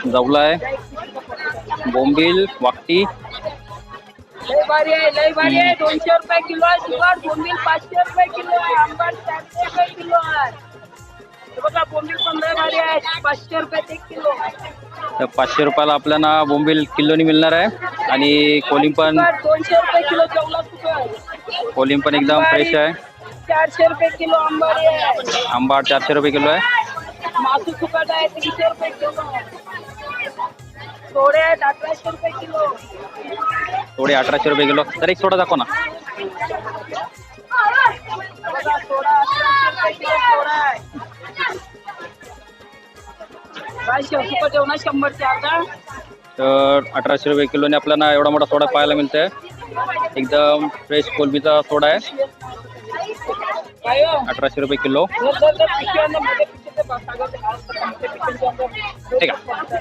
जवला आहे, बोंबील, वाकटी. लय भारी आहे, लय भारी आहे. 200 रुपये किलो आहे सुकट. बोंबील 500 रुपये किलो आहे. आंबट 400 रुपये किलो आहे. हे बघा बोंबील पण लय भारी आहे. 500 रुपये 1 किलो. तर 500 रुपयाला आपल्याला बोंबील किलोनी मिळणार आहे. आणि कोलिंग पण 200 रुपये किलो जवला सुकट. कोलिंग पण एकदम फ्रेश आहे. 400 रुपये किलो आंबाडी आहे. आंबा 400 रुपये किलो आहे. मासू सुकट आहे 300 रुपये किलो. सोडे आहेत 1800 रुपये किलो. थोडे 1800 रुपये किलो. तर एक सोडा दाखव ना. बघा सोडा 1800 रुपये किलो सोडा आहे. काय सुकट जेवणा 100 चे अर्धा. तर 1800 रुपये किलोने आपल्याला एवढा मोठा सोडा पाहायला मिळतोय. एकदम फ्रेश कोलबीचा सोडा आहे. 1800 रुपये किलो. ठीक आहे.